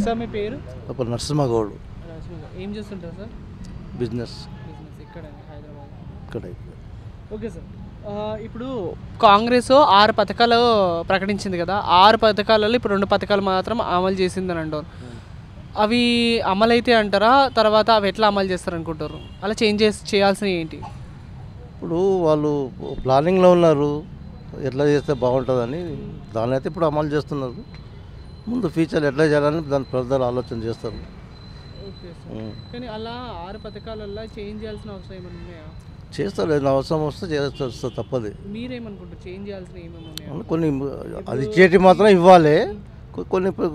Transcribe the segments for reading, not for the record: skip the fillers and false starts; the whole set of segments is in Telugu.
సార్ మీ పేరు? అప్పుడు నరసింహగౌడ్. ఏం చేస్తుంటారు సార్? బిజినెస్ ఇక్కడ హైదరాబాద్. ఇక్కడ. ఓకే సార్, ఇప్పుడు కాంగ్రెస్ 6 పథకాలు ప్రకటించింది కదా. 6 పథకాలలో ఇప్పుడు 2 పథకాలు మాత్రం అమలు చేసిందని అంటారు. అవి అమలైతే అంటారా? తర్వాత అవి ఎట్లా అమలు చేస్తారు అనుకుంటారు? అలా చేయాల్సినవి ఏంటి? ఇప్పుడు వాళ్ళు ప్లానింగ్లో ఉన్నారు, ఎట్లా చేస్తే బాగుంటుందని. దాని అయితే ఇప్పుడు అమలు చేస్తున్నారు. ముందు ఫ్యూచర్ ఎట్లా చేయాలని దాని ఫర్దర్ ఆలోచన చేస్తారు. ఓకే సార్, కానీ అలా 6 పథకాలలో చేంజ్ చేయాల్సిన అవసరం ఏమైనా ఉన్నాయా? చేస్తారు, ఏదైనా అవసరం వస్తే చేస్తారు, తప్పదు. మీరేమనుకుంటారు చేంజ్ చేయాల్సిన ఏమేమి ఉన్నాయా? కొన్ని అది ఇచ్చేటి మాత్రం ఇవ్వాలి.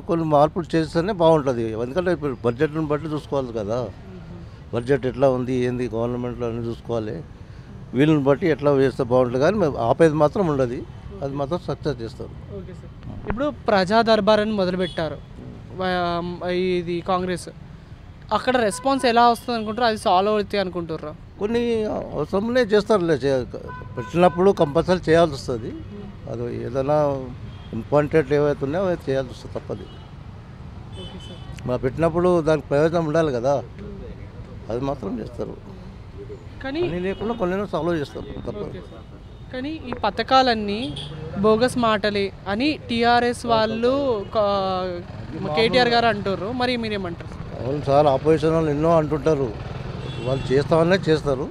కొన్ని మార్పులు చేస్తేనే బాగుంటుంది. ఎందుకంటే ఇప్పుడు బడ్జెట్ని బట్టి చూసుకోవాలి కదా. బడ్జెట్ ఎట్లా ఉంది ఏంది గవర్నమెంట్లో అన్నీ చూసుకోవాలి. వీళ్ళని బట్టి ఎట్లా వేస్తే బాగుంటుంది, కానీ ఆపేది మాత్రం ఉండదు. అది మాత్రం సక్సెస్ చేస్తారు. ఓకే సార్, ఇప్పుడు ప్రజా దర్బార్ అని మొదలుపెట్టారు ఇది కాంగ్రెస్. అక్కడ రెస్పాన్స్ ఎలా వస్తుంది అనుకుంటారు? అది సాల్వ్ అవుతాయి అనుకుంటారా? కొన్ని అవసరంలో చేస్తారులే, పెట్టినప్పుడు కంపల్సరీ చేయాల్సి వస్తుంది. అది ఏదైనా ఇంపార్టెంట్ ఏవైతే ఉన్నాయో అవి చేయాల్సి వస్తుంది, తప్పదు. పెట్టినప్పుడు దానికి ప్రయోజనం ఉండాలి కదా, అది మాత్రం చేస్తారు. కానీ లేకుండా కొన్ని సాల్వ్ చేస్తారు, తప్పదు. కానీ ఈ పథకాలన్నీ బోగస్ మాటలే అని టీఆర్ఎస్ వాళ్ళు కేటీఆర్ గారు అంటారు. మరి మీరేమంటారు? అవును సార్, ఆపోజిషన్ వాళ్ళు ఎన్నో అంటుంటారు. వాళ్ళు చేస్తామనే చేస్తారు.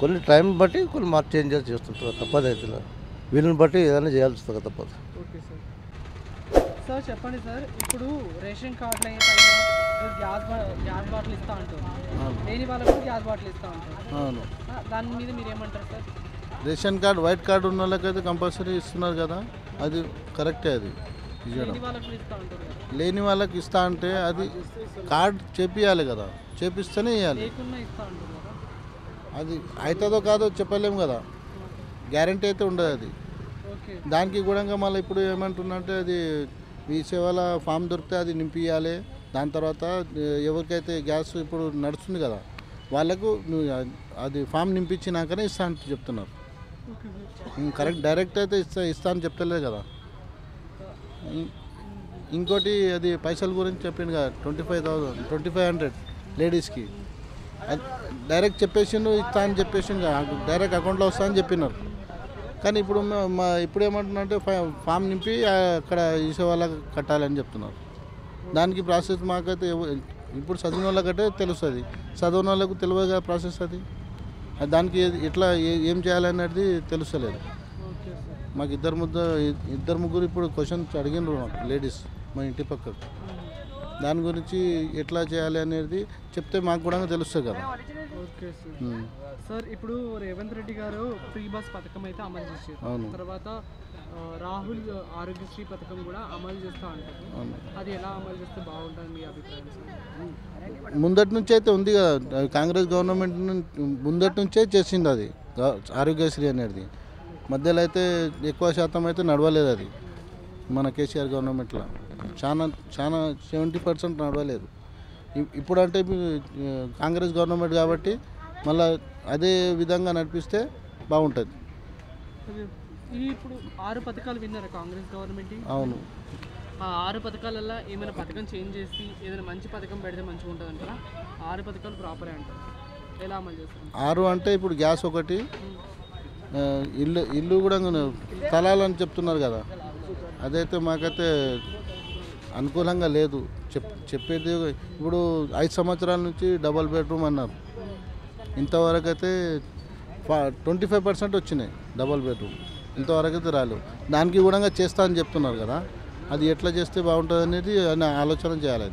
కొన్ని టైం బట్టి కొన్ని మార్క్ చేంజ్ చేస్తుంటారు, తప్పదు. అయితే వీళ్ళని బట్టి ఏదైనా చేయాల్సి వస్తుంది, తప్పదు. Okay sir. సార్ చెప్పండి సార్, ఇప్పుడు రేషన్ కార్డులు అయిన గ్యాస్ బాటిల్ ఇస్తూ ఉంటారు, లేని వాళ్ళకు గ్యాస్ బాటిల్ ఇస్తూ ఉంటారు. అవును, దాని మీద మీరు ఏమంటారు sir? Ration card white card ఉన్న వాళ్ళకైతే కంపల్సరీ ఇస్తున్నారు కదా, అది కరెక్టే. అది లేని వాళ్ళకి ఇస్తా అంటే అది కార్డు చేపియాలి కదా, చేపిస్తేనే ఇవ్వాలి. అది అవుతుందో కాదో చెప్పలేము కదా, గ్యారంటీ అయితే ఉండదు అది. దానికి కూడా మళ్ళీ ఇప్పుడు ఏమంటున్నంటే అది మీ సేవల ఫామ్ దొరికితే అది నింపియాలి. దాని తర్వాత ఎవరికైతే గ్యాస్ ఇప్పుడు నడుస్తుంది కదా వాళ్ళకు అది ఫామ్ నింపించినాకనే ఇస్తా అని చెప్తున్నారు. కరెక్ట్ డైరెక్ట్ అయితే ఇస్తా అని చెప్తలేదు కదా. ఇంకోటి అది పైసల గురించి చెప్పింది కదా, 2500 లేడీస్కి అది డైరెక్ట్ చెప్పేసిండు, ఇస్తా అని చెప్పేసిండు, డైరెక్ట్ అకౌంట్లో వస్తా అని చెప్పినారు. కానీ ఇప్పుడు ఇప్పుడు ఏమంటున్నారంటే ఫామ్ నింపి అక్కడ ఈసే వాళ్ళకి కట్టాలని చెప్తున్నారు. దానికి ప్రాసెస్ మాకైతే ఇప్పుడు చదివిన వాళ్ళకంటే తెలుస్తుంది, చదివిన వాళ్ళకు తెలియదు కదా ప్రాసెస్. అది దానికి ఎట్లా ఏం చేయాలనేది తెలుస్తలేదు మాకు. ఇద్దరు ముగ్గురు ఇప్పుడు క్వశ్చన్స్ అడిగినారు మాకు, లేడీస్ మా ఇంటి పక్కకు. దాని గురించి ఎట్లా చేయాలి అనేది చెప్తే మాకు కూడా తెలుస్తుంది కదా. ఓకే సార్, ఇప్పుడు రేవంత్ రెడ్డి గారు ఫ్రీ బస్ పథకం అయితే అమలు చేశారు. తర్వాత రాహుల్ ఆరోగ్యశ్రీ పథకం కూడా అమలు చేస్తూ ఉంటారు. అది ఎలా అమలు చేస్తే బాగుంటుంది మీ అభిప్రాయం? ముందటి నుంచి అయితే ఉంది కదా, కాంగ్రెస్ గవర్నమెంట్ ముందటి నుంచే చేసింది అది ఆరోగ్యశ్రీ అనేది. మధ్యలో అయితే ఎక్కువ శాతం అయితే నడవలేదు అది. మన కేసీఆర్ గవర్నమెంట్లో చాలా 70% నడవలేదు. ఇప్పుడంటే కాంగ్రెస్ గవర్నమెంట్ కాబట్టి మళ్ళీ అదే విధంగా నడిపిస్తే బాగుంటుంది. ఇప్పుడు 6 పథకాలు విన్నారా కాంగ్రెస్ గవర్నమెంట్? అవును, ఆ 6 పథకాలలో ఏమైనా పథకం చేంజ్ చేసి ఏదైనా మంచి పథకం పెడితే మంచిగా ఉంటుంది అంటారా? 6 పథకాలు ప్రాపరే అంటారు, ఎలా అమలు చేస్తారు? 6 అంటే ఇప్పుడు గ్యాస్ ఒకటి, ఇల్లు కూడా స్థలాలని చెప్తున్నారు కదా. అదైతే మాకైతే అనుకూలంగా లేదు. చెప్పేది ఇప్పుడు 5 సంవత్సరాల నుంచి డబల్ బెడ్రూమ్ అన్నారు. ఇంతవరకు అయితే 25% వచ్చినాయి డబల్ బెడ్రూమ్, ఇంతవరకు అయితే రాలేదు. దానికి కూడా చేస్తా అని చెప్తున్నారు కదా, అది ఎట్లా చేస్తే బాగుంటుంది అనేది ఆలోచన చేయాలి.